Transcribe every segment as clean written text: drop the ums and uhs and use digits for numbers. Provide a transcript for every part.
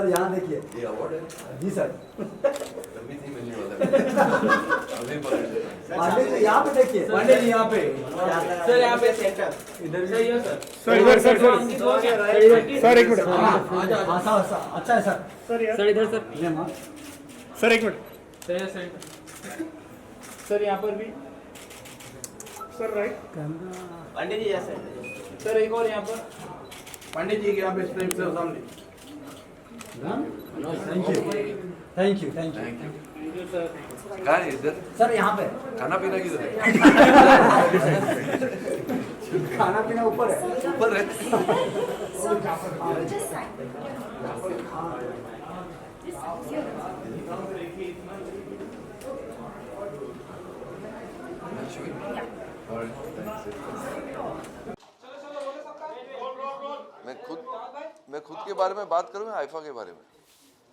Sir यहाँ देखिए, ये अवार्ड है, जी सर। कभी नहीं मिलने वाला अभी पकड़। पांडे जी यहाँ पे देखिए, पांडे जी यहाँ पे, सर यहाँ पे सेंटर इधर सही है सर। सर इधर सर सर सर एक मिनट अच्छा है सर। सर इधर सर ये माँ, सर एक मिनट सही है सेंटर सर यहाँ पर भी सर राइट पांडे जी ऐसे सर एक और यहाँ पर पांडे जी के यहाँ पे स्प्रे से सामने। Thank you, thank you, thank you. कहाँ है इधर? सर यहाँ पे खाना पीना किधर है? खाना पीना ऊपर है। ऊपर है। मैं खुद के बारे में बात करूँ या आइफा के बारे में?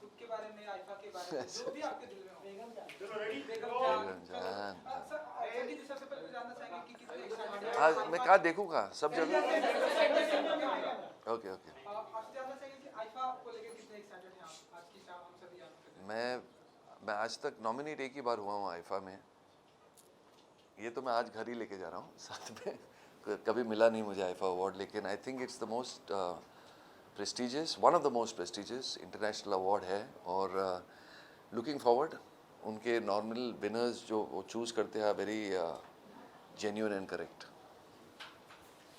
खुद के बारे में, आइफा के बारे में, जो भी आपके दिल में हो। बेगम जान। सबसे पहले जानना चाहेंगे कि कितने excited हैं। हाँ, मैं कहाँ देखूँ कहाँ? सब जगह। Okay okay. आपसे जानना चाहेंगे कि आइफा को लेकर कितने excited हैं आप? आज की शाम हम सभी यहाँ पे। मैं आज तक नॉमिनेट एक ही बार हुआ हूँ आइफा में। ये तो मैं आज घर ही लेके जा रहा हूँ साथ में। कभी मिला नहीं मुझे आइफा अवार्ड, लेकिन आई think it's the most prestigious, one of the most prestigious international award है। और लुकिंग फॉरवर्ड, उनके नॉर्मल विनर्स जो वो चूज़ करते हैं very genuine and correct.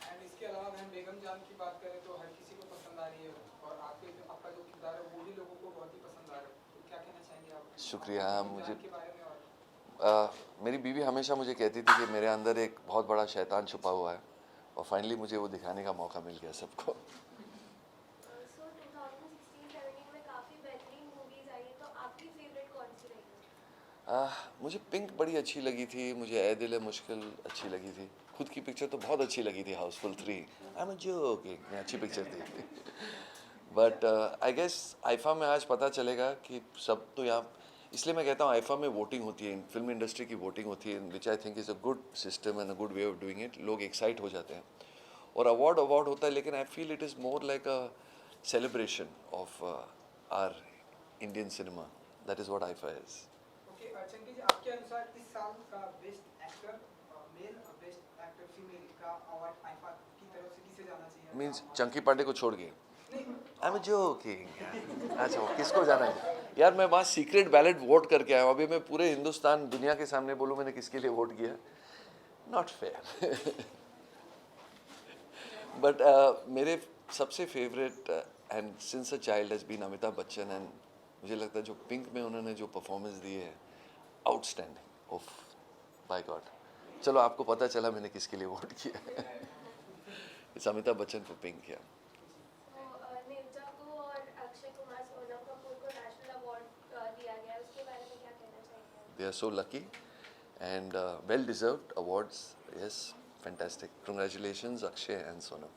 And इसके अलावा हम बेगम जान की बात करें तो हर किसी को पसंद आ रही है, और आपका जो किरदार है वो भी लोगों को बहुत ही पसंद आ रहा है। तो क्या कहना चाहेंगे आप शुक्रिया। मुझे के बारे में? और मेरी बीवी हमेशा मुझे कहती थी कि मेरे अंदर एक बहुत बड़ा शैतान छुपा हुआ है, और फाइनली मुझे वो दिखाने का मौका मिल गया सबको। सो 2016-17 में काफ़ी बेहतरीन मूवीज आई है, तो आपकी फेवरेट कौन सी रही? मुझे पिंक बड़ी अच्छी लगी थी, मुझे ए दिल है मुश्किल अच्छी लगी थी। खुद की पिक्चर तो बहुत अच्छी लगी थी, हाउसफुल 3, आई एम जोकिंग, अच्छी पिक्चर थी। बट आई गेस आइफा में आज पता चलेगा कि सब तो यहाँ, इसलिए मैं कहता हूँ आइफा में वोटिंग होती है, फिल्म इंडस्ट्री की वोटिंग होती है, which I think is a good system and a good way of doing it. लोग एक्साइट हो जाते हैं और अवार्ड होता है, लेकिन I feel it is more like a celebration of our Indian cinema. That is what IIFA is. Okay, Chunky ji, आपके अनुसार इस साल का बेस्ट एक्टर मेल और बेस्ट एक्टर फीमेल का अवार्ड आइफा की तरफ से किसे जाना चाहिए? मीन्स चंकी पांडे को छोड़ के? I am joking. अच्छा, किसको जाना है यार? मैं वहाँ सीक्रेट बैलेट वोट करके आया हूँ। अभी मैं पूरे हिंदुस्तान दुनिया के सामने बोलूँ मैंने किसके लिए वोट किया? Not fair. बट मेरे सबसे favourite and since a child has been Amitabh Bachchan, and मुझे लगता है जो पिंक में उन्होंने जो परफॉर्मेंस दी है, आउटस्टैंडिंग। ओफ बाय गॉड। चलो, आपको पता चला मैंने किसके लिए वोट किया। It's Amitabh Bachchan for pink. या नेवजा को और अक्षय कुमार सोनम कपूर को नेशनल अवार्ड दिया गया है, उसके बारे में क्या कहना चाहेंगे? They are so lucky and well deserved awards. Yes, fantastic. Congratulations Akshay and Sonam.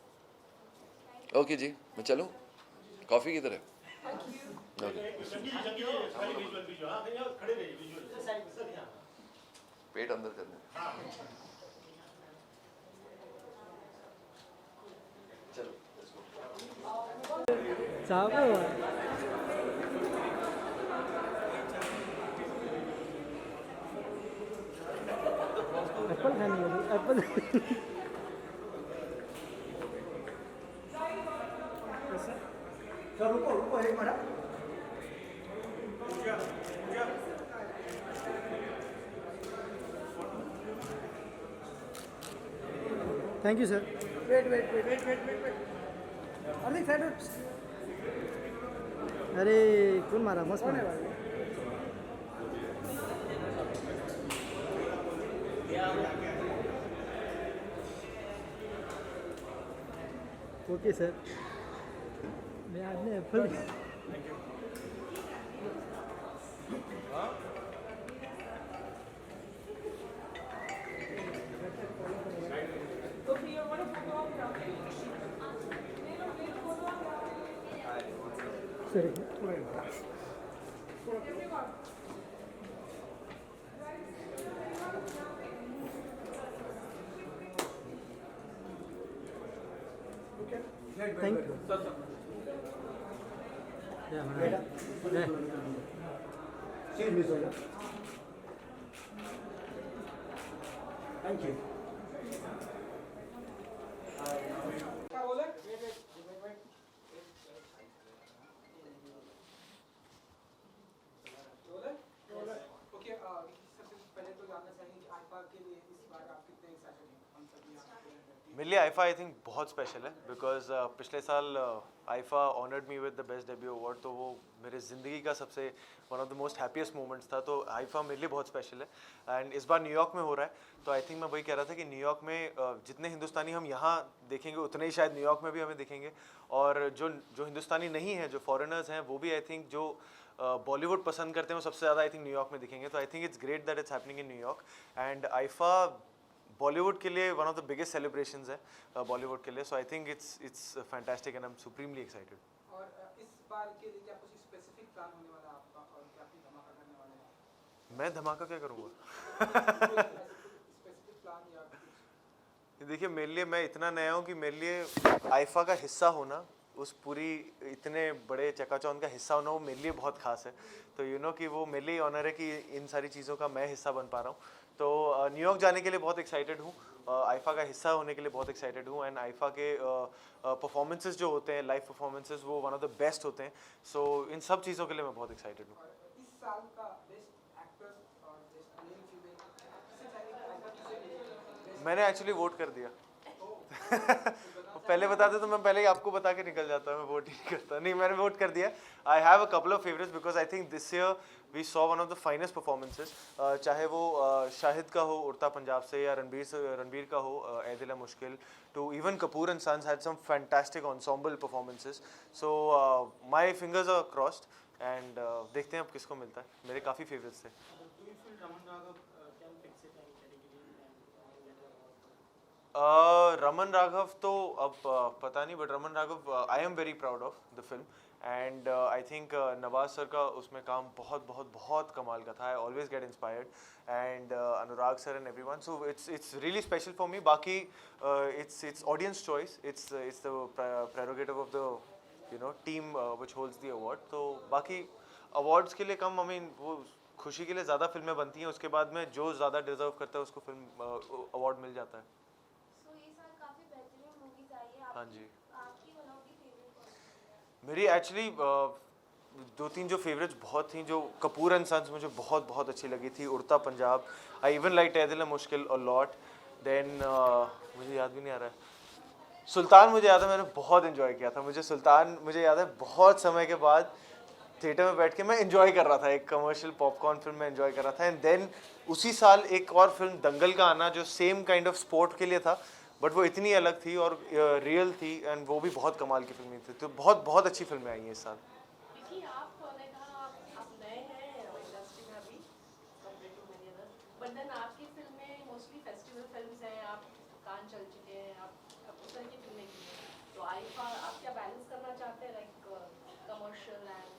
Okay जी, मैं चलूँ? कॉफ़ी किधर है? Okay. पेट अंदर करने। चलो, let's go. सर रुको एक minute. Thank you sir. Wait. अरे कौन मारा? मस्त मारा। Okay sir. मैं आज ने फुल सर थैंक यू। चीज मिस हो गया थैंक यू क्या बोले ओके सबसे पहले तो जानना चाहिए कि आईफा के लिए इस बार आप कितने एक्साइटेड हैं हम सभी यहाँ पे मेरे लिए आईफा आई थिंक बहुत स्पेशल है बिकॉज पिछले साल IIFA honoured me with the best debut award, तो वो मेरे ज़िंदगी का सबसे one of the most happiest moments था। तो आईफा मेरे लिए बहुत स्पेशल है एंड इस बार न्यूयॉर्क में हो रहा है। तो आई थिंक मैं वही कह रहा था कि न्यूयॉर्क में जितने हिंदुस्तानी हम यहाँ देखेंगे उतने ही शायद न्यूयॉर्क में भी हमें दिखेंगे, और जो हिंदुस्तानी नहीं है, जो फॉरेनर्स हैं, वो भी आई थिंक जो बॉलीवुड पसंद करते हैं वो सबसे ज़्यादा आई थिंक न्यूयॉर्क में दिखेंगे। तो I think it's great that it's happening in New York and IIFA Bollywood के लिए one of the biggest celebrations है बॉलीवुड के लिए। So I think it's fantastic and I am supremely excited. और इस बार के लिए क्या कुछ स्पेसिफिक प्लान होने वाला है आपका और क्या कुछ धमाका करने वाले हैं मैं धमाका क्या करूँगा? स्पेसिफिक प्लान या कुछ देखिए, मेरे लिए, मैं इतना नया हूँ कि मेरे लिए आईफा का हिस्सा होना, उस पूरी इतने बड़े चकाचौंध का हिस्सा होना, वो मेरे लिए बहुत खास है। तो यू नो कि वो मेरे लिए ऑनर है कि इन सारी चीज़ों का मैं हिस्सा बन पा रहा हूँ। तो न्यूयॉर्क जाने के लिए बहुत एक्साइटेड हूँ, आईफा का हिस्सा होने के लिए बहुत एक्साइटेड हूँ एंड आईफा के परफॉर्मेंसेस जो होते हैं, लाइव परफॉर्मेंसेस, वो वन ऑफ द बेस्ट होते हैं। सो इन सब चीज़ों के लिए मैं बहुत एक्साइटेड हूँ। और इस साल का बेस्ट एक्ट्रेस और बेस्ट मेल फीमेल किसे चाहिए कि आईफा किसे मिले मैंने एक्चुअली वोट कर दिया। पहले बताते तो मैं पहले ही आपको बता के निकल जाता, मैं वोट ही नहीं करता। नहीं, मैंने वोट कर दिया। I have a couple of favourites because I think this year we saw one of the finest performances, चाहे वो शाहिद का हो उड़ता पंजाब से, या रणबीर का हो ऐ Dil Hai Mushkil, to even Kapoor and Sons had some fantastic ensemble performances. So my fingers are crossed and देखते हैं अब किसको मिलता है। मेरे काफ़ी फेवरेट्स थे। रमन राघव तो अब पता नहीं, but Raman Raghav I am very proud of the film and I think Nawaz sir का उसमें काम बहुत बहुत बहुत कमाल का था। I always get inspired and Anurag sir and everyone, so it's really special for me. बाकी it's audience choice, it's the prerogative of the you know team which holds the award. तो बाकी अवार्ड्स के लिए कम, आई मीन वो खुशी के लिए ज़्यादा फिल्में बनती हैं, उसके बाद में जो ज़्यादा डिजर्व करता है उसको फिल्म अवार्ड मिल जाता है। सो ये साल काफी बेहतरीन मूवीज आई है हाँ जी। आपकी वन ऑफ द फेवरेट कौन सी है? मेरी एक्चुअली दो तीन जो फेवरेट्स बहुत थी, जो कपूर एंड सन्स मुझे बहुत बहुत अच्छी लगी थी, उड़ता पंजाब, आई इवन लाइक ऐ दिल है मुश्किल और लॉट। देन मुझे याद भी नहीं आ रहा है, सुल्तान मुझे याद है, मैंने बहुत इन्जॉय किया था। मुझे सुल्तान मुझे याद है बहुत समय के बाद थिएटर में बैठ के मैं इन्जॉय कर रहा था, एक कमर्शियल पॉपकॉर्न फिल्म में इन्जॉय कर रहा था। एंड देन उसी साल एक और फिल्म दंगल का आना, जो सेम काइंड ऑफ स्पोर्ट के लिए था, बट वो इतनी अलग थी और रियल थी एंड वो भी बहुत कमाल की फिल्में थी। तो बहुत बहुत अच्छी फिल्में आई हैं इस साल। देखिए, आपने कहा आप नए हैं इंडस्ट्री में अभी compare to many others, but then आपकी फिल्में मोस्टली फेस्टिवल फिल्म्स हैं, आप कान चल चुके हैं, आप उस तरह की फिल्में की हैं। तो आईफा आप क्या बैलेंस करना चाहते हैं, लाइक कमर्शियल एंड?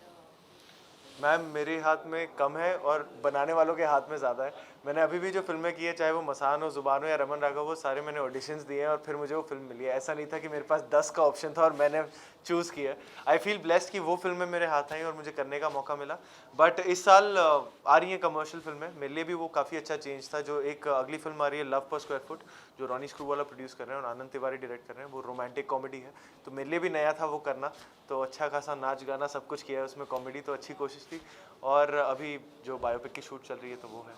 मैम, मेरे हाथ में कम है और बनाने वालों के हाथ में ज़्यादा है। मैंने अभी भी जो फिल्में की है, चाहे वो मसान हो, जुबान हो या रमन राघव हो, सारे मैंने ऑडिशंस दिए हैं और फिर मुझे वो फिल्म मिली है। ऐसा नहीं था कि मेरे पास 10 का ऑप्शन था और मैंने चूज़ किया। आई फील ब्लेस्ड कि वो फिल्में मेरे हाथ आई और मुझे करने का मौका मिला। बट इस साल आ रही हैं कमर्शियल फिल्में, मेरे लिए भी वो काफ़ी अच्छा चेंज था। जो एक अगली फिल्म आ रही है लव पर स्क्वायर फुट, जो रॉनी स्क्रूवाला प्रोड्यूस कर रहे हैं और आनंद तिवारी डायरेक्ट कर रहे हैं, वो रोमांटिक कॉमेडी है। तो मेरे लिए भी नया था वो करना, तो अच्छा खासा नाच गाना सब कुछ किया है उसमें, कॉमेडी तो अच्छी कोशिश थी। और अभी जो बायोपिक की शूट चल रही है तो वो है।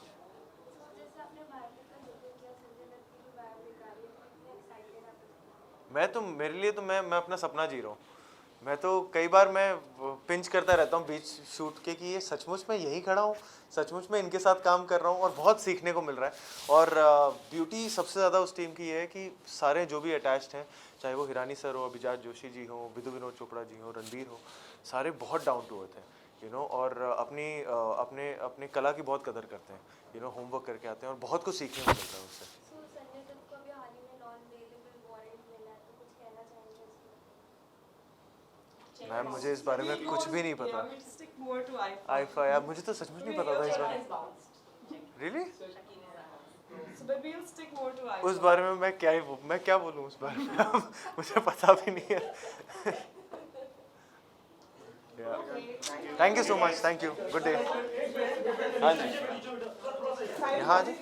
जैसे आपने बायोपिक का जिक्र किया, संजय दत्त की जो बायोपिक आ रही है, कितने एक्साइटेड आप हैं? मैं तो, मेरे लिए तो मैं अपना सपना जी रहा हूँ। मैं तो कई बार मैं पिंच करता रहता हूँ बीच शूट के कि ये सचमुच में यहीं खड़ा हूँ, सचमुच में इनके साथ काम कर रहा हूँ, और बहुत सीखने को मिल रहा है। और ब्यूटी सबसे ज़्यादा उस टीम की ये है कि सारे जो भी अटैच्ड हैं, चाहे वो हिरानी सर हो, अभिजात जोशी जी हो, विदु विनोद चोपड़ा जी हो, रणबीर हो, सारे बहुत डाउन टू अर्थ हैं, यू नो, और अपनी कला की बहुत कदर करते हैं, यू नो, होमवर्क करके आते हैं और बहुत कुछ सीखने को मिलता है उससे। सो संजय दत्त को अभी हाल ही में नॉन अवेलेबल वारंट मिला है, तो कुछ कहना चाहेंगे इसमें? मैम, मुझे इस बारे में कुछ भी नहीं पता। आईफा यार, मुझे तो सचमुच नहीं पता था इस बारे में। रियली? उस बारे में मैं क्या बोलूँ उस बारे में मुझे पता भी नहीं है। Thank you so much, thank you, good day. हाँ जी, हाँ जी।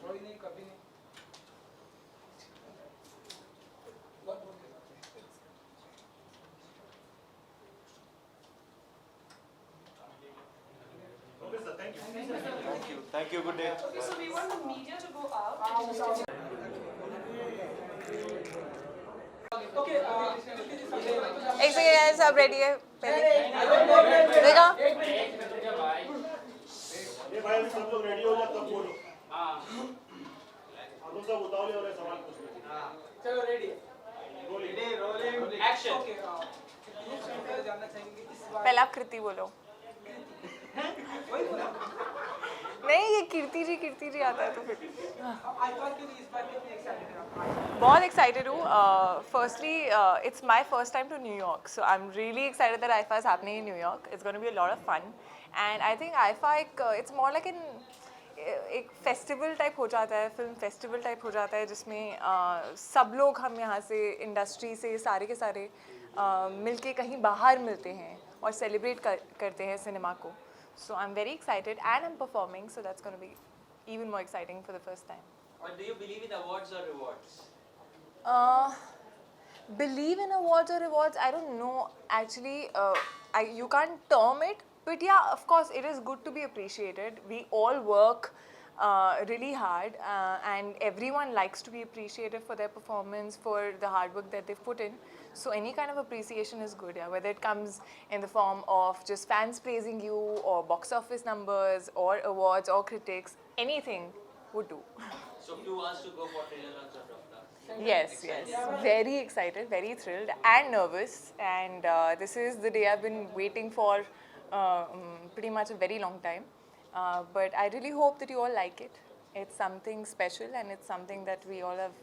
कोई नहीं, कभी नहीं। Thank you, good day. Okay, so we want the media to go out. Okay, एक सेकेंड यार, सब रेडी है पहले देखा। ये भाई सब लोग रेडी हो जाओ तब बोलो। हम सब उतावले हो रहे सवाल पूछने। चलो रेडी। बोलिए। एक्शन। ओके, जानना चाहेंगे इस बार पहले आप कृति बोलो। नहीं, ये कीर्ति जी आता है तो फिर आईफा के लिए इस बार कितने एक्साइटेड हैं आप? बहुत एक्साइटेड हूँ। Firstly it's my first time to New York, so I am really excited that IIFA is happening in New York. It's gonna be a lot of fun and I think IIFA it's more like एक festival type हो जाता है, film festival type हो जाता है जिसमें सब लोग हम यहाँ से इंडस्ट्री से सारे के सारे मिलके कहीं बाहर मिलते हैं और सेलिब्रेट करते हैं सिनेमा को। So I'm very excited and I'm performing, so that's going to be even more exciting for the first time. Or do you believe in awards or rewards? Believe in awards or rewards, I don't know actually. You can't term it, but yeah, of course it is good to be appreciated. We all work really hard and everyone likes to be appreciated for their performance, for the hard work that they've put in. So any kind of appreciation is good, yeah, whether it comes in the form of just fans praising you or box office numbers or awards or critics, anything would do. So few hours to go for trailer launch of Raftaar. Yes, very excited, very thrilled and nervous, and this is the day I've been waiting for pretty much a very long time. But I really hope that you all like it. It's something special and it's something that we all have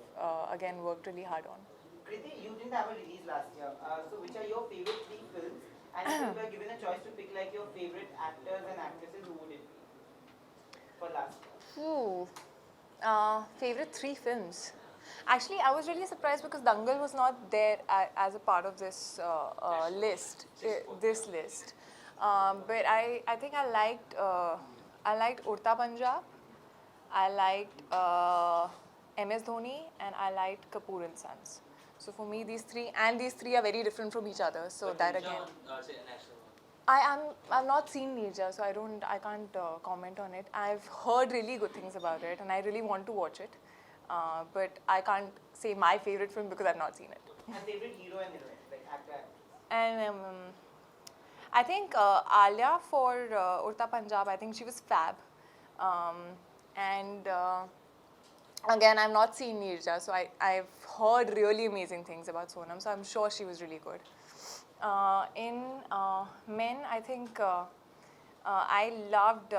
again worked really hard on. Kriti, you didn't have a release last year. So which are your favorite 3 films? And if you were given a choice to pick like your favorite actors and actresses, who would it be for last year? Favorite 3 films. Actually, I was really surprised because Dangal was not there as a part of this list. This list. But I think I liked Urta Punjab. I liked MS Dhoni and I liked Kapoor and Sons. So for me, these three are very different from each other. So But that Neerja again, on, say, an action one. I've not seen Neerja, so I can't comment on it. I've heard really good things about it, and I really want to watch it. But I can't say my favorite film because I've not seen it. And favorite hero and heroine, like actor. And I think Alia for Urta Punjab, I think she was fab. And again, I've not seen Neerja, so I've heard really amazing things about Sonam, so I'm sure she was really good. In men, I think I loved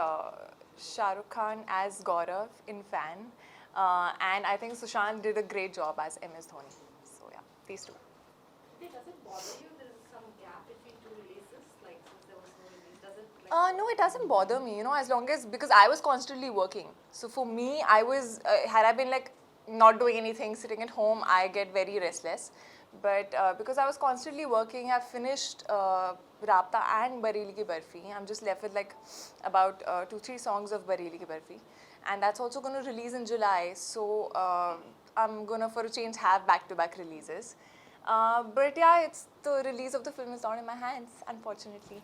Shah Rukh Khan as Gaurav in Fan, and I think Sushant did a great job as MS Dhoni. So yeah, these 2. Does it bother you there is some gap between 2 releases? Like since there was no release, does it like? No, it doesn't bother me, as long as, because I was constantly working. So for me, I was, had I been like not doing anything, sitting at home, I get very restless. But because I was constantly working, I finished Rabta and Bareilly Ki Barfi. I'm just left with like about 2-3 songs of Bareilly Ki Barfi. And that's also going to release in July. So I'm going to, for a change, have back-to-back releases. But yeah, the release of the film is not in my hands, unfortunately.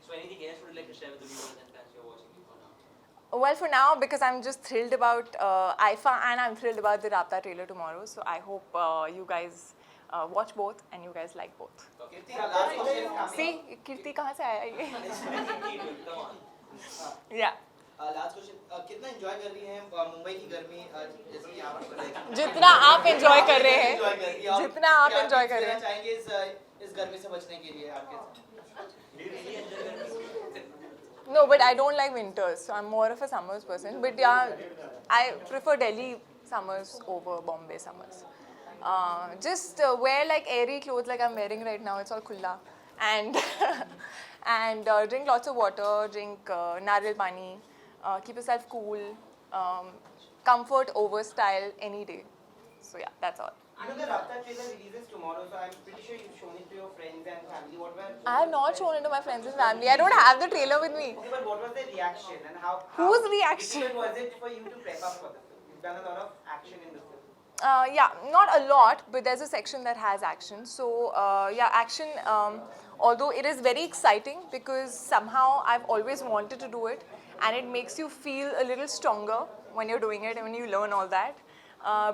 So anything else would you like to share with the viewers and fans who are watching you for now? Well, for now, because I'm just thrilled about IFA and I'm thrilled about the Rabta trailer tomorrow. So I hope you guys watch both and you guys like both. Okay. Kriti, our last question is coming. See, Kirti kahan se aaya ye? Come on. Yeah. Last question, कितना enjoy कर रही हैं मुंबई की गर्मी जैसे कि यहाँ पर जितना आप enjoy कर रहे हैं, enjoy कर रही हैं, और जितना आप क्या enjoy tips कर रहे देना हैं। चाहेंगे इस गर्मी से बचने के लिए आपके? No, but I don't like winters, so I'm more of a summers person. But yeah, I prefer Delhi summers over Bombay summers. Just wear like airy clothes like I'm wearing right now. It's all khulla. And and drink lots of water, drink nariyal pani, keep yourself cool, comfort over style any day. So yeah, that's all. You know the Rabta trailer releases tomorrow, so I'm pretty sure you've shown it to your friends and family. What were I have not shown it to my friends and family. I don't have the trailer with me. Okay, but what was their reaction and how Whose reaction? difficult was it for you to prep up for the film? You've done a lot of action in the film. Yeah, not a lot, but there's a section that has action. So yeah, action, although it is very exciting because somehow I've always wanted to do it, and it makes you feel a little stronger when you're doing it and when you learn all that.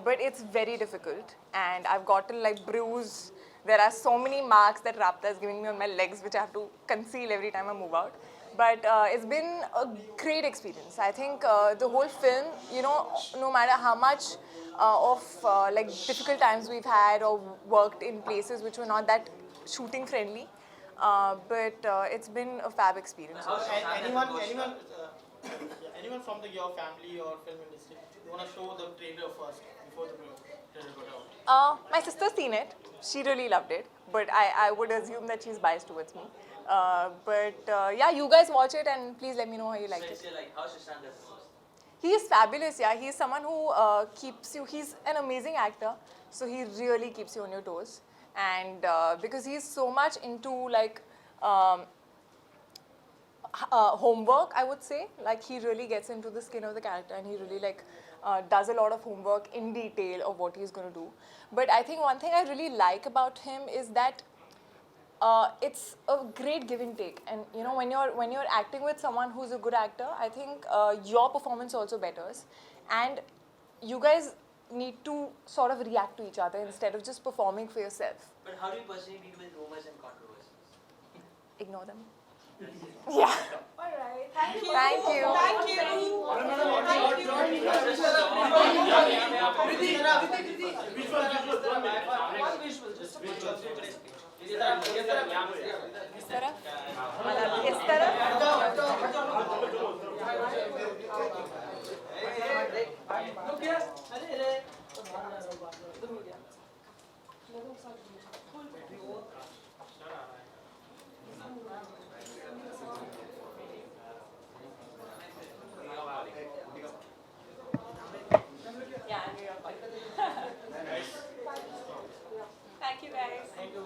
But it's very difficult, and I've gotten like bruise. There are so many marks that Rabta is giving me on my legs, which I have to conceal every time I move out. But it's been a great experience. I think the whole film, you know, no matter how much like difficult times we've had or worked in places which were not that shooting friendly, but it's been a fab experience. Anyone from your family or film industry, you want to show the trailer first before the trailer got out? My sister's seen it. She really loved it, but I would assume that she's biased towards me. Yeah, you guys watch it and please let me know how you like it. How Sushant does it? He is fabulous, yeah. He's someone who keeps you, he's an amazing actor, so he really keeps you on your toes. And because he's so much into like homework, I would say. Like he really gets into the skin of the character and he really like does a lot of homework in detail of what he's going to do. But I think one thing I really like about him is that it's a great give and take, and you know when you're acting with someone who's a good actor, I think your performance also betters, and you guys need to sort of react to each other instead of just performing for yourself. But how do you personally deal with rumors and controversies? Ignore them. Yeah. All right. Thank you. Thank you. इस तरह मतलब इस तरह Thank you guys. Thank you,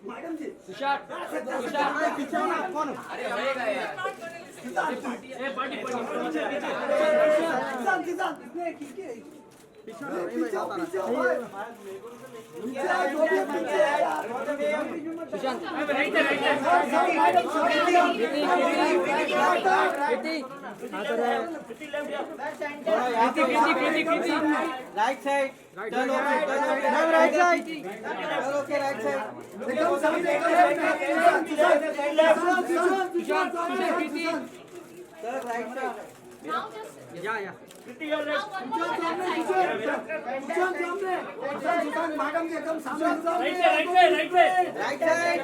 madam ji Tushar पीछे ना कौन अरे आएगा यार पार्टी इसने किसके right side right side okay right side right side या मैडम जी एकदम सामने right side okay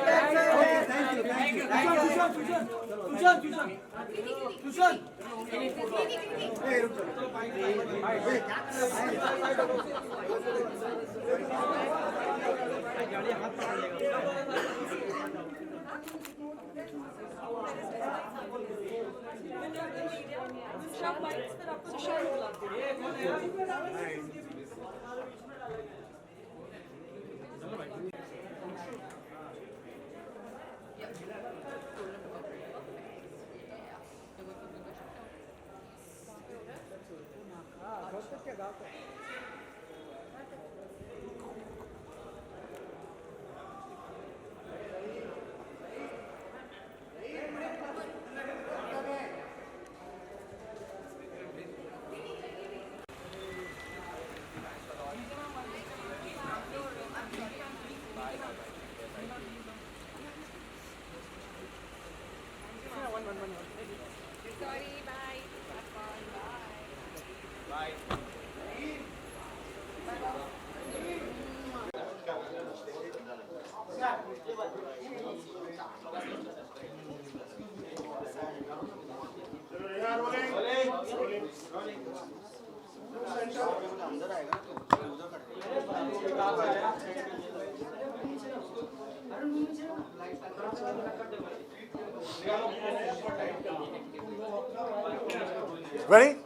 thank rolling Ready?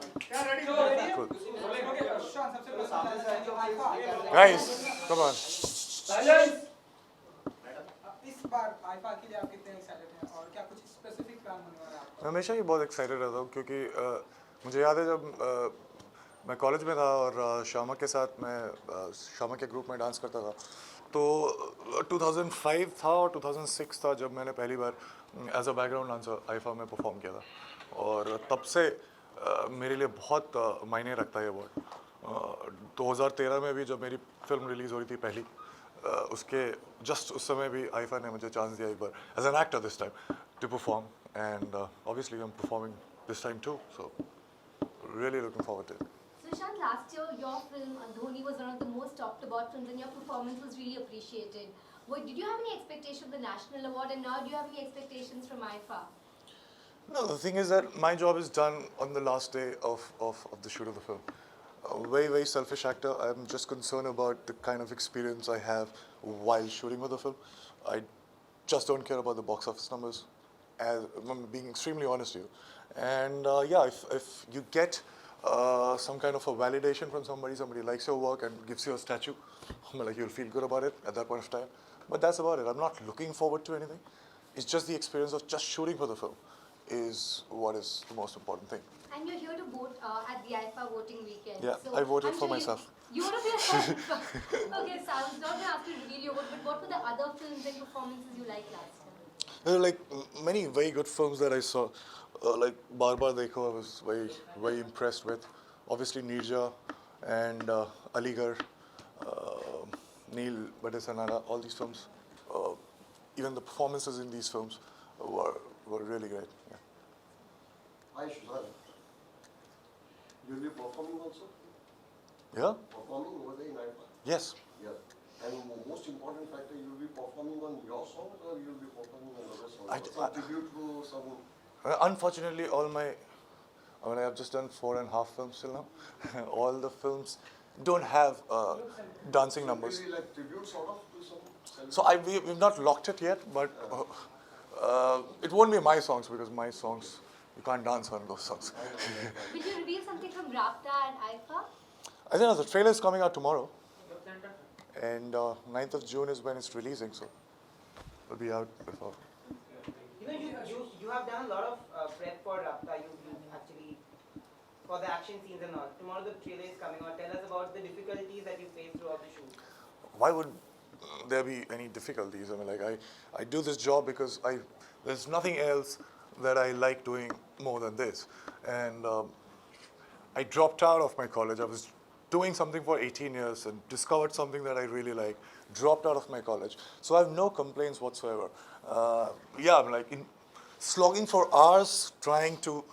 Cool. Guys, come on. इस बार आईफा के लिए आप कितने एक्साइटेड हैं और क्या कुछ स्पेसिफिक प्लान होने वाला है आपका? मैं हमेशा ही बहुत एक्साइटेड रहता हूँ क्योंकि मुझे याद है जब मैं कॉलेज में था और श्यामा के साथ मैं श्यामा के ग्रुप में डांस करता था, तो 2005 था और 2006 था जब मैंने पहली बार as a background dancer IIFA में परफॉर्म किया था। और तब से मेरे लिए बहुत मायने रखता है ये वर्ड। 2013 में भी जब मेरी फिल्म रिलीज़ हो रही थी पहली, उसके जस्ट उस समय भी आईफा ने मुझे चांस दिया एक बार as an actor this time to perform, and obviously I am performing this time too, so really looking forward to it. Sushant, last year your film Dhoni was one of the most talked about films and your performance was really appreciated. Did you have any expectation of the national award, and now do you have any expectations from IFA? No, the thing is that my job is done on the last day of the shoot of the film. A very, very selfish actor. I'm just concerned about the kind of experience I have while shooting with the film. I just don't care about the box office numbers, as I'm being extremely honest with you. And yeah, if you get some kind of a validation from somebody likes your work and gives you a statue, like you'll feel good about it at that point of time. But that's about it. I'm not looking forward to anything. It's just the experience of just shooting for the film is what is the most important thing. And you're here to vote at the IFA voting weekend. Yeah, so I voted I'm for sure myself. You voted for yourself? Okay, so I was not going to ask you to reveal your vote, but what were the other films and performances you liked last time? There are like many very good films that I saw. Like Bar Bar Dekho, I was very, very impressed with. Obviously Neerja and Aligarh, Neil Badesanara, all these films. Even the performances in these films were really great. Yeah. Hi Sushant. You'll be performing also? Yeah? Performing over there in IFA? Yes. Yeah. And most important factor, you'll be performing on your songs or you'll be performing on other songs? Some tribute to some... Unfortunately, I have just done 4.5 films till now. All the films don't have dancing numbers. Maybe like tribute sort of to some... So we've not locked it yet, but it won't be my songs because my songs, you can't dance on those songs. Will you reveal something from Rapta and IFA? I think the trailer is coming out tomorrow. And 9th of June is when it's releasing, so it'll be out before. You have done a lot of prep for Rapta. You actually, for the action scenes and all. Tomorrow the trailer is coming out. Tell us about the difficulties that you faced throughout the shoot. Why would there be any difficulties? I mean, like I do this job because there's nothing else that I like doing more than this. And I dropped out of my college. I was doing something for 18 years and discovered something that I really like, dropped out of my college. So I have no complaints whatsoever. Yeah, I'm like slogging for hours trying to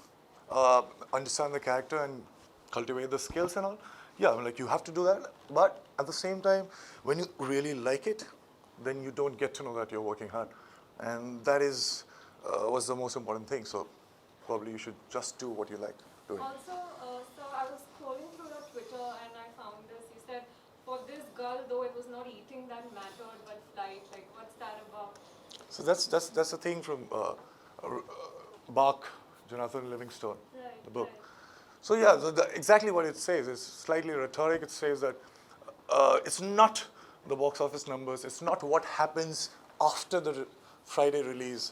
understand the character and cultivate the skills and all. Yeah, I'm like you have to do that. But at the same time, when you really like it, then you don't get to know that you're working hard. And that was the most important thing. So probably you should just do what you like doing. Also, so I was scrolling through your Twitter and I found this. You said, for this girl, though it was not eating that mattered, but flight. Like, what's that about? So that's the thing from Bach, Jonathan Livingstone, the book. So yeah, exactly what it says is slightly rhetoric. It says that it's not the box office numbers, it's not what happens after the Friday release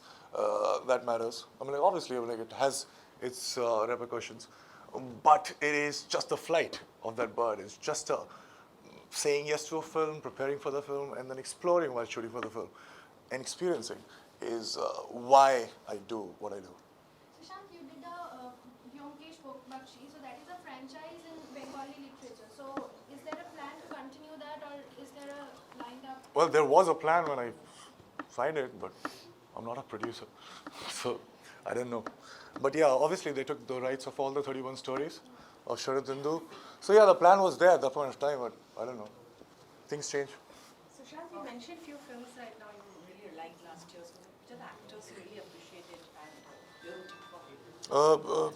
that matters. I mean, like, obviously, I mean, like, it has its repercussions, but it is just the flight of that bird. It's just saying yes to a film, preparing for the film, and then exploring while shooting for the film, and experiencing is why I do what I do. Sushant, you did a Vyomkesh Bakshi, so that is a franchise in Bengali literature. So is there a plan to continue that, or is there a lined up? Well, there was a plan when I signed it, but I'm not a producer, so I don't know. But yeah, obviously they took the rights of all the 31 stories of Sharad Hindu. So yeah, the plan was there at that point of time, but I don't know. Things change. Sushant, you mentioned few films right now you really liked last year. So which are the actors you really appreciated and you're rooting for?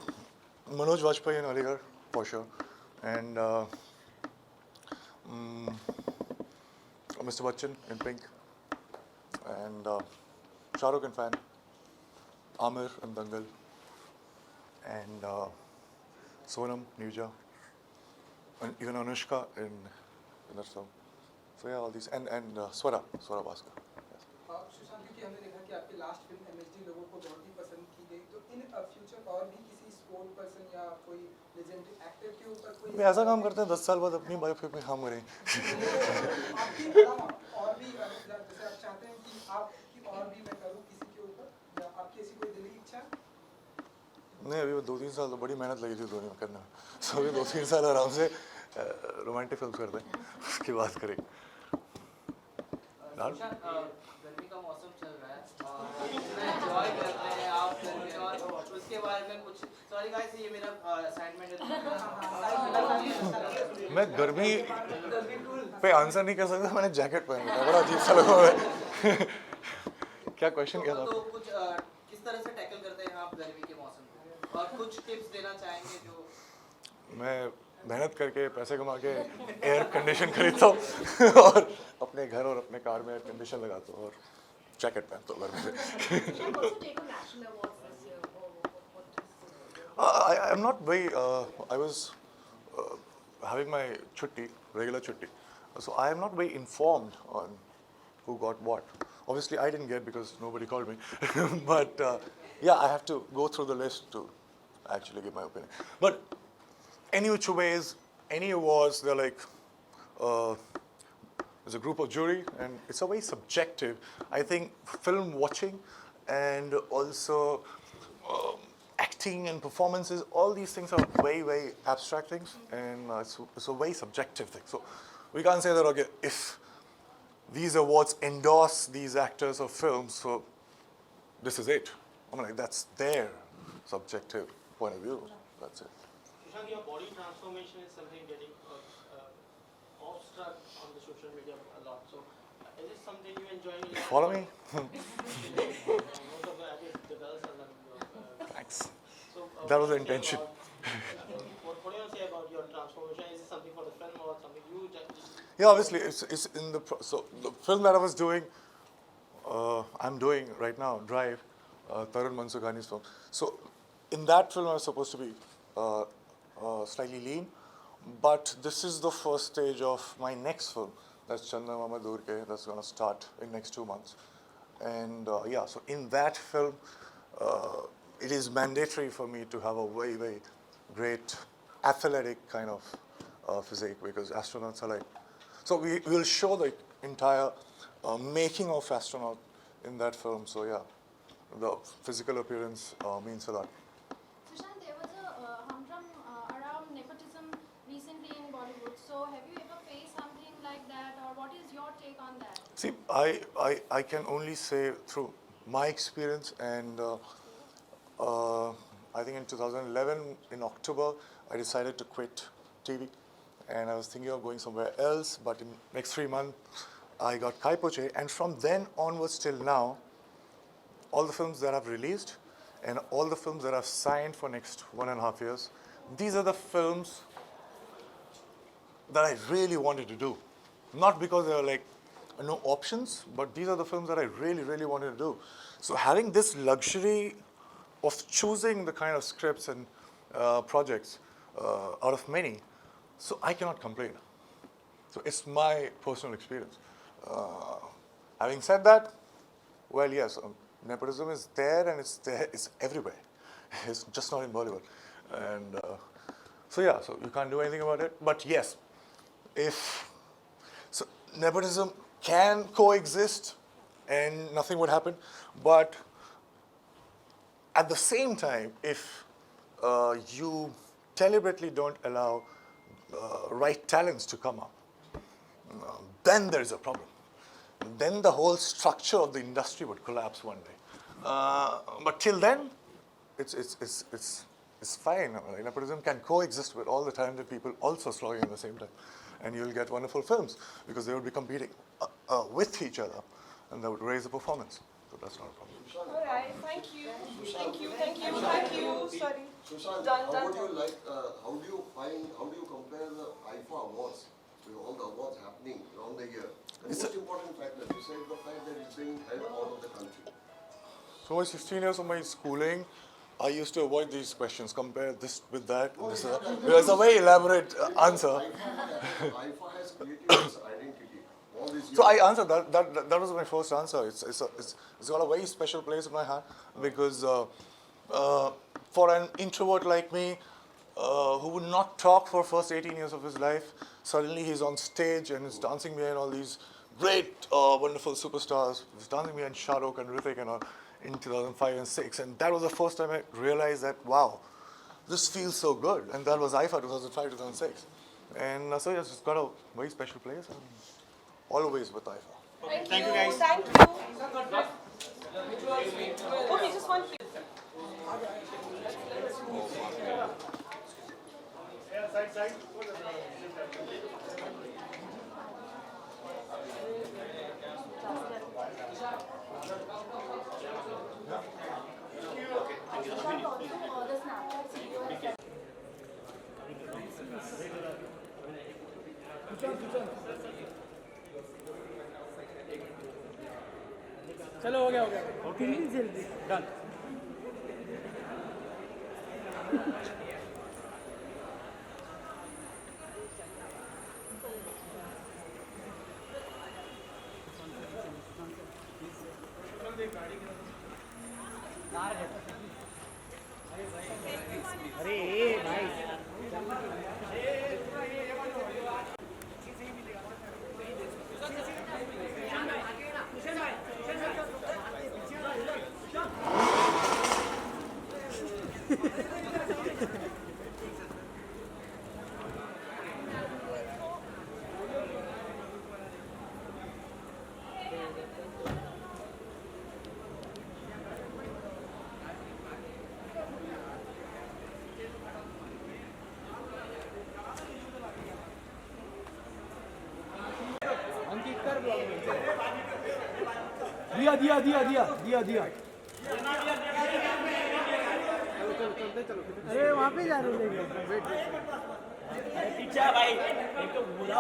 Manoj Vajpayee in Aligarh, for sure. And Mr. Bachchan in Pink. And Shah Rukh Khan fan. Amir in Dangal. And Sonam, Neerja, and even Anushka in that film. So yeah, all these and Swara Bhaskar. Yes. Sushant क्योंकि हमने देखा कि आपकी last film MSD लोगों को बहुत ही पसंद की गई, तो इन फ्यूचर और भी किसी स्पोर्ट पर्सन या कोई लेजेंडरी एक्टर के ऊपर कोई अभी ऐसा काम करते हैं 10 साल बाद अपनी बायोपिक में काम करेंगे। आपकी अलावा और भी जैसे आप चाहते हैं कि आपकी और भी मैं करूं किसी के ऊपर, या आपकी ऐसी कोई दिली इच्छा? नहीं, अभी 2-3 साल तो बड़ी मेहनत लगी थी दोनों में करने में, so अभी 2-3 साल आराम से रोमांटिक फिल्म करते हैं, उसकी बात करेंगे। गर्मी का मौसम चल रहा है और एंजॉय कर रहे हैं आप फिल्म में, और उसके बारे में कुछ सॉरी गाइस, ये मेरा असाइनमेंट है। मैं गर्मी पे आंसर नहीं कर सकता, मैंने जैकेट पहन लिया, बड़ा अजीब सा लगा मुझे। क्या क्वेश्चन क्या था? तो कुछ किस तरह से टैकल करते हैं आप गर्मी के मौसम को, और कुछ टिप्स देना चाहेंगे जो? मैं मेहनत करके पैसे कमा के एयर कंडीशन खरीदता हूँ और अपने घर और अपने कार में एयर कंडीशन लगाता हूँ और जैकेट पहनता हूँ गर्मी से। I am not very. I was having my chutti, regular chutti, so I am not very informed on who got what. Obviously, I didn't get because nobody called me, but yeah, I have to go through the list to actually give my opinion. But any which ways, any awards, they're like, there's a group of jury and it's a very subjective. I think film watching and also acting and performances, all these things are very, very abstract things, and it's a very subjective thing. So we can't say that, okay, if these awards endorse these actors or films, so this is it. I mean, like, that's their subjective point of view. That's it. Sushant, your body transformation is something getting awestruck on the social media a lot. So, is it something you enjoy? Follow me. Most of the girls are Thanks. So, That was the intention. What do you say about your transformation? Is it something for the film or something you just? Yeah, obviously, it's in the so the film that I was doing, I'm doing right now, Drive, Tarun Mansukhani's film. So in that film, I was supposed to be slightly lean, but this is the first stage of my next film. That's Chandan Mama Durke. That's going to start in next 2 months, and yeah, so in that film, it is mandatory for me to have a very, very great athletic kind of physique, because astronauts are like. So we will show the entire making of astronaut in that film. So yeah, the physical appearance means a lot. Sushant, there was a humdrum around nepotism recently in Bollywood. So have you ever faced something like that, or what is your take on that? See, I can only say through my experience, and I think in 2011, in October, I decided to quit TV. And I was thinking of going somewhere else, but in next 3 months, I got Kai Poche, and from then onwards till now, all the films that I've released and all the films that I've signed for next 1.5 years, these are the films that I really wanted to do. Not because there were like no options, but these are the films that I really, really wanted to do. So having this luxury of choosing the kind of scripts and projects out of many, so I cannot complain. So it's my personal experience. Having said that, well, yes, nepotism is there, and it's there. It's everywhere. It's just not in Bollywood. And so yeah, so you can't do anything about it. But yes, if so, nepotism can coexist, and nothing would happen. But at the same time, if you deliberately don't allow right talents to come up, then there is a problem. Then the whole structure of the industry would collapse one day. But till then, it's fine. Nepotism can coexist with all the talented people also slogging at the same time, and you'll get wonderful films because they would be competing with each other, and that would raise the performance. So that's not a problem. All right, thank you. Thank you. Sorry. Sushant, Done. how do you compare the IFA awards with all the awards happening around the year? The most important factor, you said the fact that it's being held out of the country. So my 16 years of my schooling, I used to avoid these questions. Compare this with that. This, it's a very elaborate answer. IFA has created its identity. All these So I years. answered that. That was my first answer. It's got a very special place in my heart because for an introvert like me, who would not talk for first 18 years of his life, suddenly he's on stage and is dancing behind all these great, wonderful superstars. He's dancing behind Shah Rukh and Hrithik and all in 2005 and 6. And that was the first time I realized that, wow, this feels so good. And that was IFA 2005, 2006. And so yes, it's got a very special place. And always with IFA. Thank you, guys. Thank you. Okay, just one. Side. चलो हो गया done अरे भाई दिया अरे वहाँ पे जा रहे हैं भाई एक तो बुरा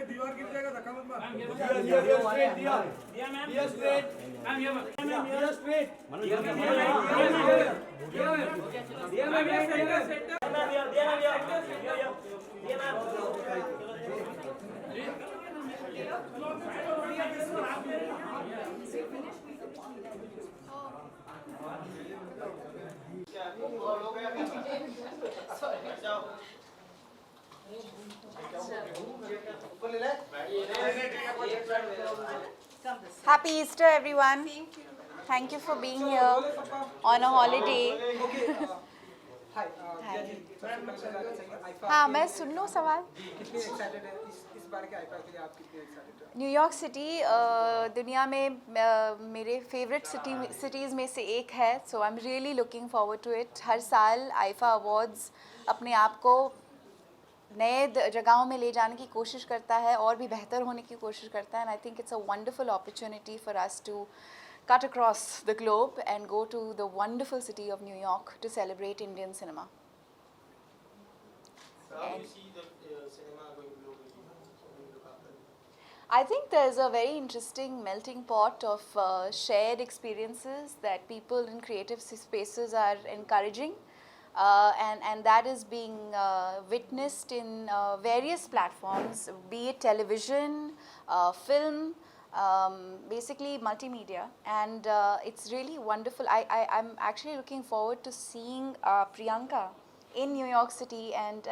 दीवार गिर जाएगा धक्का मत मार दिया स्ट्रेट मैम दिया straight Happy Easter, everyone. Thank you for being here on a holiday. हाय हाँ, मैं सुन लूँ सवाल. कितने एक्साइटेड है इस बार के आईफा के लिए आप कितने एक्साइटेड हैं? न्यूयॉर्क सिटी दुनिया में मेरे फेवरेट सिटीज़ में से एक है. So I am really looking forward to it. हर साल आईफा अवार्ड्स अपने आप को नए जगहों में ले जाने की कोशिश करता है और भी बेहतर होने की कोशिश करता है. And I think it's a wonderful opportunity for us to cut across the globe and go to the wonderful city of New York to celebrate Indian cinema. How do you see the cinema going globally? I think there's a very interesting melting pot of shared experiences that people in creative spaces are encouraging. And that is being witnessed in various platforms, be it television, film, basically multimedia, and it's really wonderful. I'm actually looking forward to seeing Priyanka in New York City and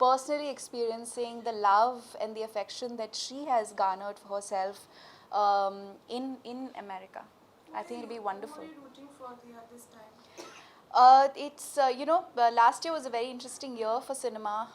personally experiencing the love and the affection that she has garnered for herself in America. I think it'll be wonderful. What are you rooting for this time? Last year was a very interesting year for cinema.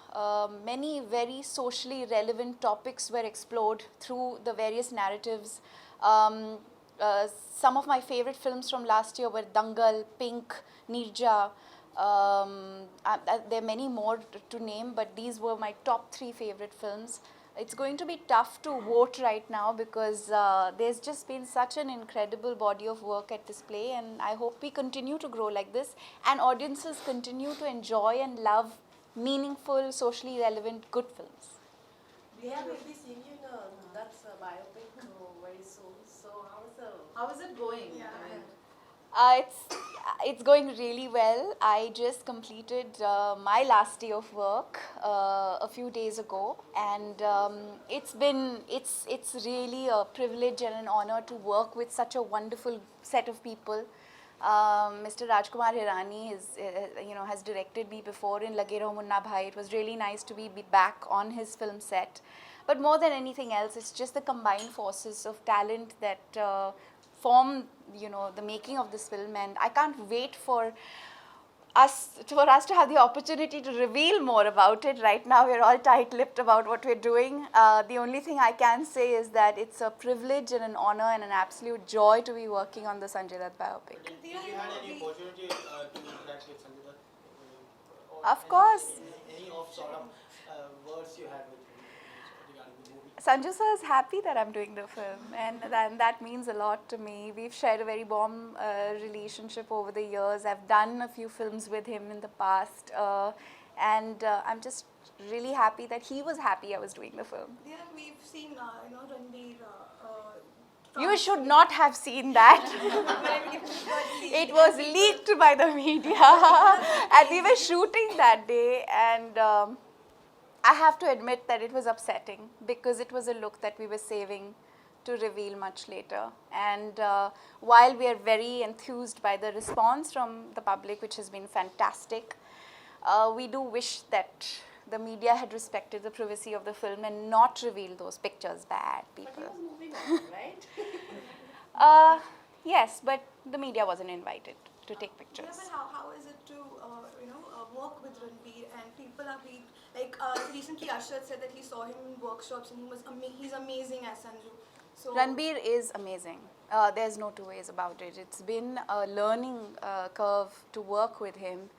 Many very socially relevant topics were explored through the various narratives. Some of my favorite films from last year were Dangal, Pink, Neerja. There are many more to name, but these were my top 3 favorite films. It's going to be tough to vote right now because there's just been such an incredible body of work at display, and I hope we continue to grow like this and audiences continue to enjoy and love meaningful, socially relevant, good films. We have maybe seen you in that's a biopic very soon. So how is it going? Yeah. I mean, It's going really well. I just completed my last day of work a few days ago, and it's really a privilege and an honor to work with such a wonderful set of people. Mr. Rajkumar Hirani has directed me before in Lage Raho Munna Bhai. It was really nice to be back on his film set. But more than anything else, it's just the combined forces of talent that form, the making of this film, and I can't wait for us to have the opportunity to reveal more about it. Right now, we're all tight-lipped about what we're doing. The only thing I can say is that it's a privilege and an honor and an absolute joy to be working on the Sanjay Dutt biopic. Did you had any opportunity to interact with Sanjay Dutt? Of course. Any of sort of words you had with him regarding the movie? Sanjay sir is happy that I'm doing the film, and that means a lot to me. We've shared a very warm relationship over the years. I've done a few films with him in the past, and I'm just really happy that he was happy I was doing the film. Yeah, we've seen, Ranbir. You should not have seen that. It was leaked by the media, and we were shooting that day, and I have to admit that it was upsetting because it was a look that we were saving to reveal much later. And while we are very enthused by the response from the public, which has been fantastic, we do wish that the media had respected the privacy of the film and not revealed those pictures. Bad people. but he was moving on, right? Yes, but the media wasn't invited to take pictures. Yeah, but how is it to work with Ranbir, and people are being like recently Arshad said that he saw him in workshops and he's amazing as Sanju. So Ranbir is amazing. There's no two ways about it. It's been a learning curve to work with him.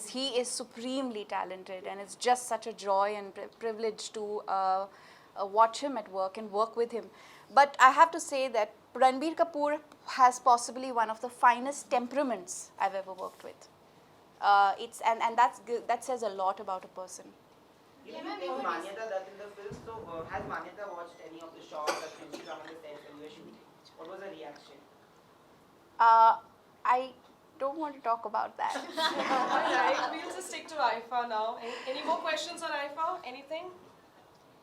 He is supremely talented, and it's just such a joy and privilege to watch him at work and work with him. But I have to say that Ranbir Kapoor has possibly one of the finest temperaments I've ever worked with. That says a lot about a person. You played Manyata Dutt in the film, so has Manyata watched any of the shots that when she came on the set when you were shooting? What was her reaction? I don't want to talk about that. Alright, we'll just stick to IFA now. Any more questions on IFA? Anything?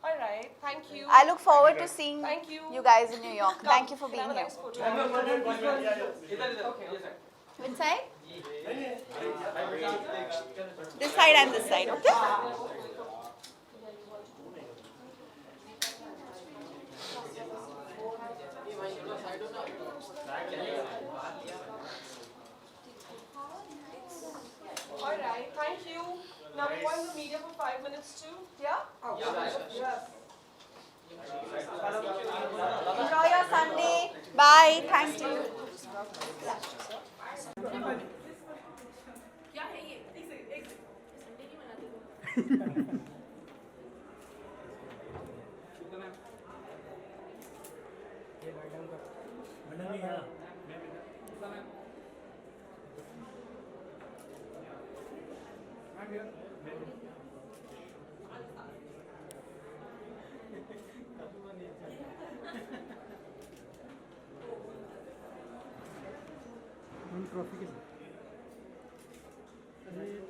Alright, thank you. I look forward to seeing Thank you. you guys in New York. Come, Thank you for being have a here. nice photo. Okay, Which side? This side and this side, okay? Alright, thank you. Now we want the media for 5 minutes too. Yeah? Yes. Enjoy your Sunday. Bye. Thank you.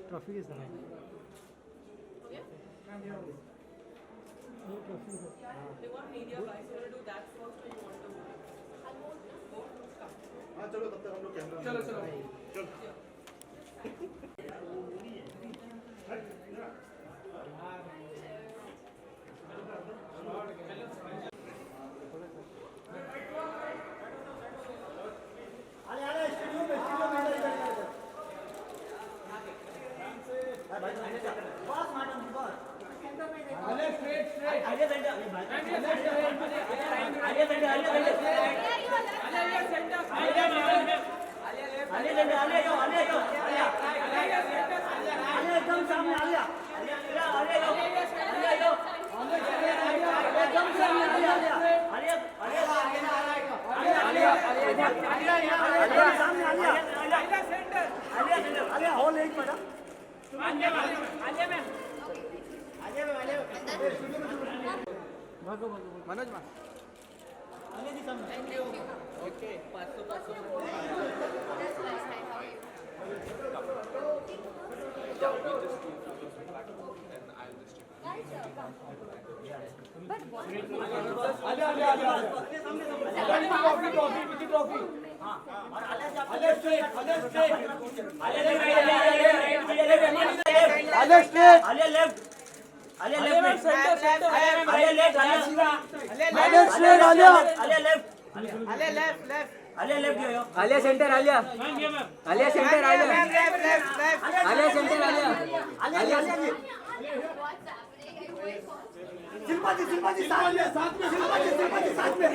Trophy किस तरह They want media by, so we'll do that first or you want to vote? हाँ चलो तब तक हम लोग camera चलो studio में मनोज मा okay 500 Alia centre Alia Alia centre Alia centre Alia Shilpa ji साथ में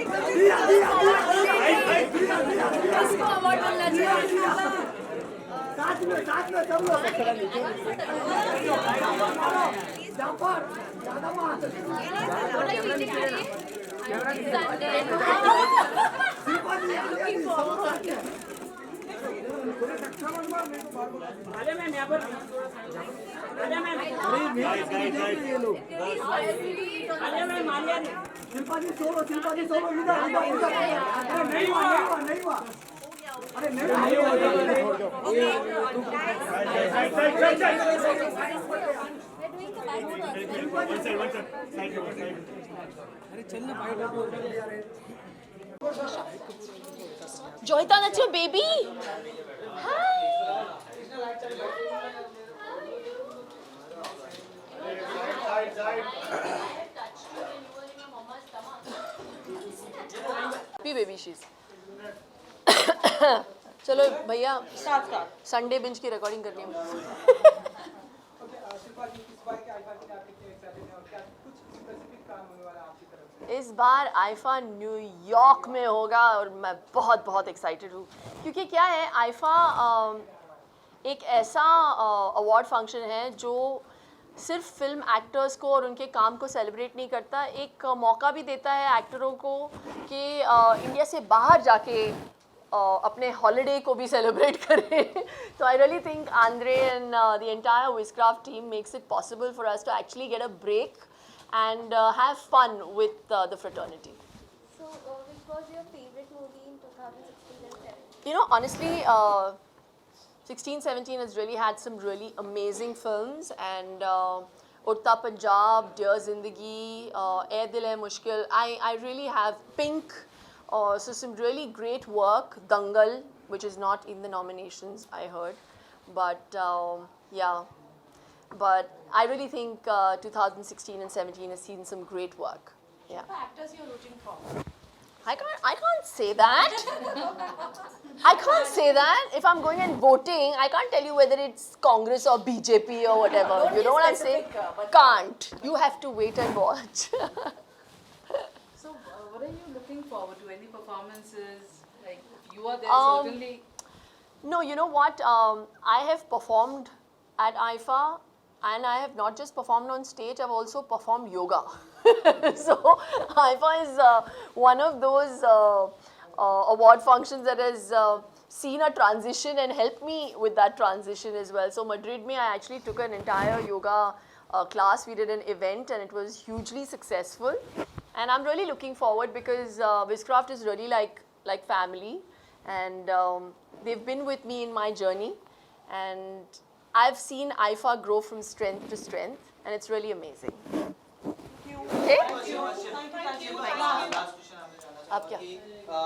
किसको अवार्ड मिलना चाहिए? साथ में सब लोग ज्यादा मार शिल्पा जी सोलो इधर नहीं हुआ अरे नहीं Joyita, that's your baby. Hi. Happy baby she's. चलो भैया संडे बिंज की रिकॉर्डिंग करनी है शिल्पा जी इस बार के आईफा के लिए आप कितने एक्साइटेड हैं और क्या कुछ स्पेसिफिक काम होने वाला है आपकी तरफ से? इस बार आईफा न्यूयॉर्क में होगा और मैं बहुत एक्साइटेड हूँ क्योंकि क्या है आईफा एक ऐसा अवार्ड फंक्शन है जो सिर्फ फिल्म एक्टर्स को और उनके काम को सेलिब्रेट नहीं करता, एक मौका भी देता है एक्टरों को कि इंडिया से बाहर जाके अपने हॉलिडे को भी सेलिब्रेट करें. तो I really think Andre and the entire Wizcraft team makes it possible for us to actually get a break and have fun with the fraternity. So, which was your favorite movie in 2016 and 17? You know, honestly, 16-17 has really had some really amazing films, and Urta Punjab, Dear Zindagi, Ae Dil Hai Mushkil. I really have Pink, so some really great work. Dangal, which is not in the nominations, I heard, but yeah. But I really think 2016 and 17 has seen some great work. Yeah. What actors you're rooting for? I can't say that. I can't say that. If I'm going and voting, I can't tell you whether it's Congress or BJP or whatever. You know what I'm saying? Can't. You have to wait and watch. So, what are you looking forward to? Any performances? Like, you are there certainly. No, you know what? I have performed at IFA. And I have not just performed on stage, I've also performed yoga. So IFA is one of those award functions that has seen a transition and helped me with that transition as well. So Madrid mein, I actually took an entire yoga class. We did an event and it was hugely successful. And I'm really looking forward because Wizcraft is really like family. And they've been with me in my journey. And I've seen IFA grow from strength to strength, and it's really amazing. Okay? आप क्या?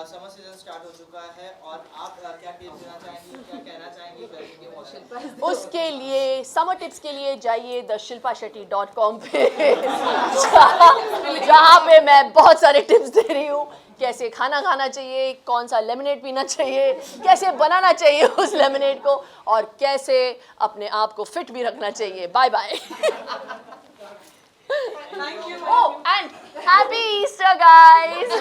Summer season start हो चुका है और आप क्या tips देना चाहेंगी, क्या कहना चाहेंगी गर्मी के मौसम? उसके लिए समर टिप्स के लिए जाइए theshilpashetty.com पे जहाँ पे मैं बहुत सारे टिप्स दे रही हूँ कैसे खाना खाना चाहिए, कौन सा लेमनेड पीना चाहिए, कैसे बनाना चाहिए उस लेमनेड को, और कैसे अपने आप को फिट भी रखना चाहिए. Bye bye. Oh, and happy Easter, guys.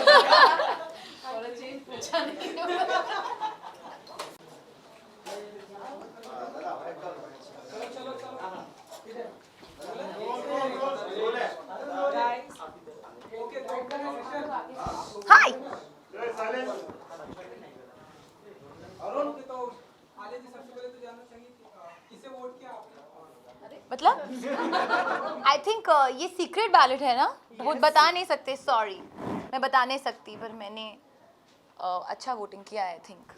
Hi. तो आलिया जी सबसे पहले तो जानना चाहेंगे कि किसे वोट किया आपने? मतलब आई थिंक ये सीक्रेट बैलेट है ना, वो बता नहीं सकते. सॉरी, मैं बता नहीं सकती, पर मैंने अच्छा वोटिंग किया I think.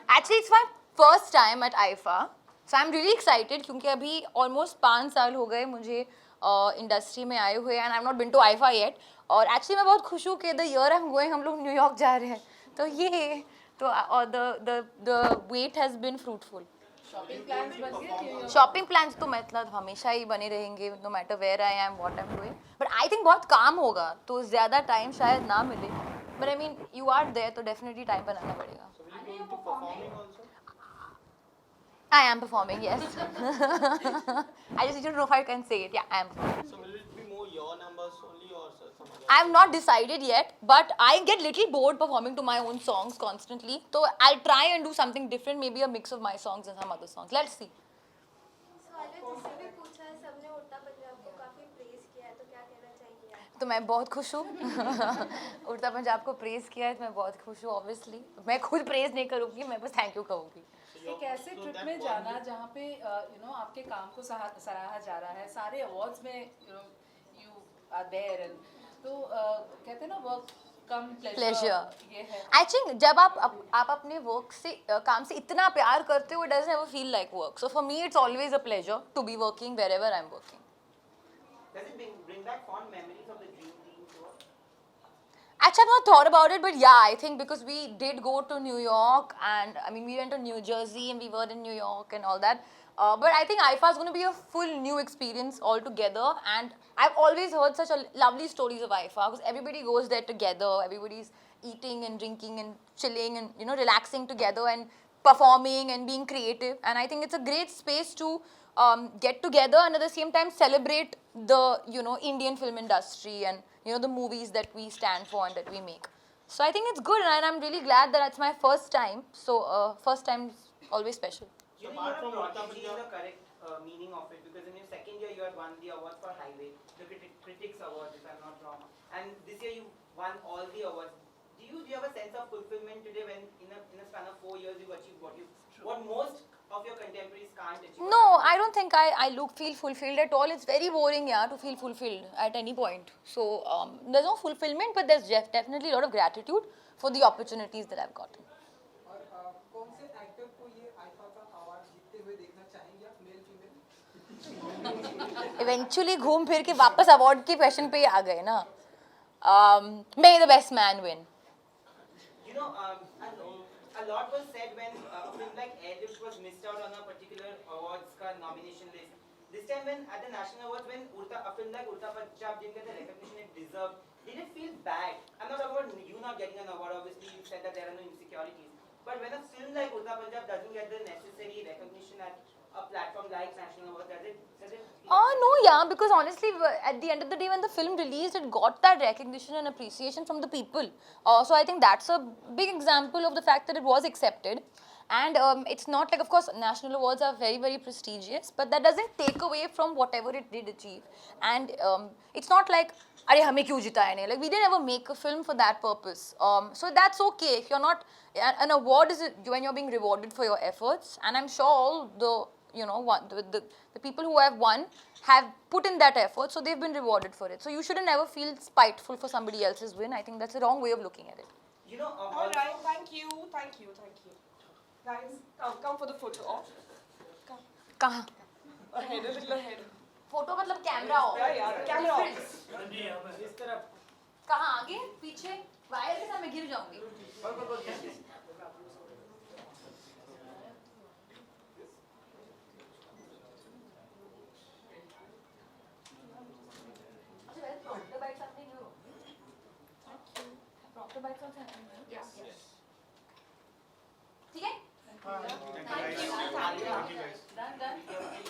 Actually, it's my first time at IFA, so I'm really excited क्योंकि अभी almoस्ट 5 साल हो गए मुझे इंडस्ट्री में आए हुए, and I've not been to IFA yet. और एक्चुअली मैं बहुत खुश हूँ कि the year I am going हम लोग न्यूयॉर्क जा रहे हैं, तो ये तो और the wait has been fruitful. Shopping plans तो मतलब हमेशा ही बने रहेंगे, no matter where I am what I am doing. But I think बहुत काम होगा तो ज़्यादा टाइम शायद ना मिले, but I mean you are there तो डेफिनेटली टाइम बनाना पड़ेगा. I am performing, yes. I just need to know if I can say it. Yeah, I am performing. So will it be more your numbers only or some other? I have not decided yet, but I get little bored performing to my own songs constantly. So I'll try and do something different, maybe a mix of my songs and some other songs. Let's see. तो मैं बहुत खुश हूँ. उड़ता पंजाब को praise किया है तो मैं बहुत खुश हूँ. ऑब्वियसली मैं खुद प्रेज नहीं करूँगी, मैं बस थैंक यू कहूँगी. एक ऐसे ट्रिप में जाना जहाँ पे आपके काम को सराहा जा रहा है, सारे अवार्ड्स में यू आर देयर, एंड तो कहते हैं ना वर्क कम प्लेजर. ये है आई थिंक जब आप अपने वर्क से काम से इतना प्यार करते हो, it doesn't ever feel like work. So for me it's always a pleasure to be working wherever I am working. Does it bring back fond memories of the Dream Team tour? Actually, I've not thought about it, but yeah, I think because we did go to New York, and I mean, we went to New Jersey and we were in New York and all that. But I think IFA is going to be a full new experience altogether, and I've always heard such a lovely stories of IFA because everybody goes there together, everybody's eating and drinking and chilling and relaxing together and performing and being creative, and I think it's a great space to get together and at the same time celebrate the Indian film industry and the movies that we stand for and that we make. So I think it's good, and I'm really glad that it's my first time. So first time is always special. You know, your prodigy is the correct meaning of it, because in your second year you had won the award for Highway, the Critics Award, if I'm not wrong, and this year you won all the awards. Do you have a sense of fulfillment today when in a span of 4 years you've achieved what most of your contemporaries can't achieve? No, I don't think I feel fulfilled at all. It's very boring, to feel fulfilled at any point. So there's no fulfillment, but there's definitely a lot of gratitude for the opportunities that I've gotten. और कौन से actor को ये IIFA का award जीतते हुए देखना चाहेंगे आप, मेल फीमेल? Eventually घूम फिर के वापस अवार्ड के क्वेश्चन पे आ गए ना. May the best man win. You know, a lot was said when a film like Airlift was missed out on a particular awards ka nomination list. This time when at the national awards, when a film like Urta Punjab didn't get the recognition it deserved, did it feel bad? I'm not talking about you not getting an award, obviously you said that there are no insecurities. But when a film like Urta Punjab doesn't get the necessary recognition at a platform like national awards, does it No, yeah, because honestly, at the end of the day, when the film released, it got that recognition and appreciation from the people. So I think that's a big example of the fact that it was accepted. And it's not like, of course, national awards are very, very prestigious, but that doesn't take away from whatever it did achieve. And it's not like, "Arey, hame kyun jitaya nahi?" Like, we didn't ever make a film for that purpose. So that's okay. If you're not, an award is when you're being rewarded for your efforts. And I'm sure all the people who have won have put in that effort, so they've been rewarded for it. So you shouldn't ever feel spiteful for somebody else's win. I think that's the wrong way of looking at it. You know, all right, thank you. Guys, come for the photo off. Come. कहाँ? Ahead, a little ahead. Photo मतलब camera हो. Yeah, camera off. इस तरफ. कहाँ आगे? पीछे? Wire के साथ मैं गिर जाऊंगी. ठीक है?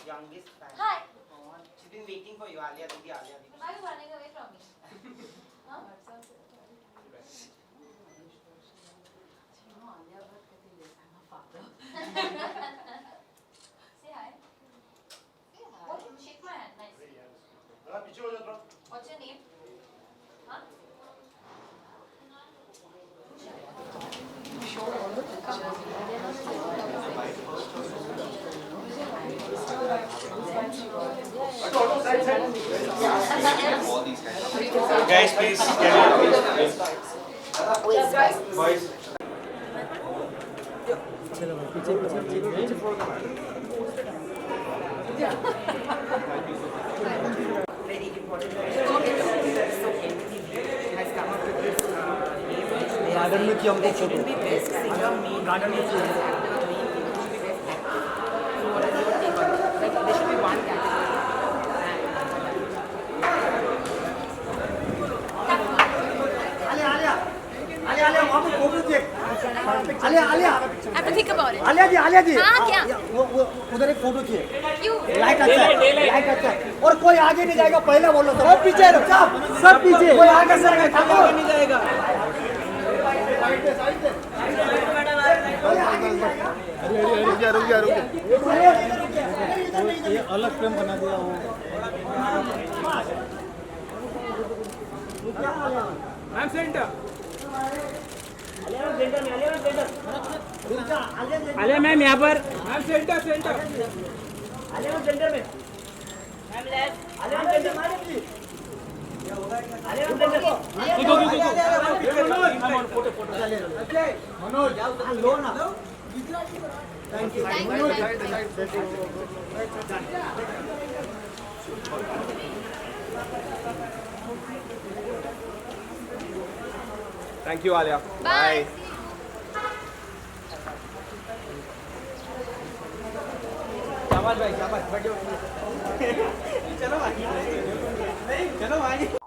Youngest fan. Hi. She's been waiting for you, Alia Didi, Alia Didi. Why are you running away from me? Huh? Say hi. Say hi. What? Shake my hand. Nice. What's your name? Huh? Guys, please. Boys. Very important. So MTV has come up with this name. Garden में किया हमको It shouldn't be best singer, main garden में किया actor, main female, it should be best actor. So what is your take on it? Like there should be one category. Alia वहाँ पे photo देख Alia I have to think about it. Alia जी हाँ, क्या? वो उधर एक फोटो चाहिए क्यों? लाइट अच्छा है लाइट अच्छा है और कोई आगे नहीं जाएगा पहले बोलो सब पीछे सब पीछे कोई आगे से नहीं जाएगा ये अलग फ्रेम बना दिया वो मैम सेंटर आलिया मैम यहाँ पर. मैम सेंटर सेंटर सेंटर में मनोज लो ना thank you Thank you, Alia. Bye. शाबाश भाई, शाबाश. बैठो. चलो भाई. चलो भाई.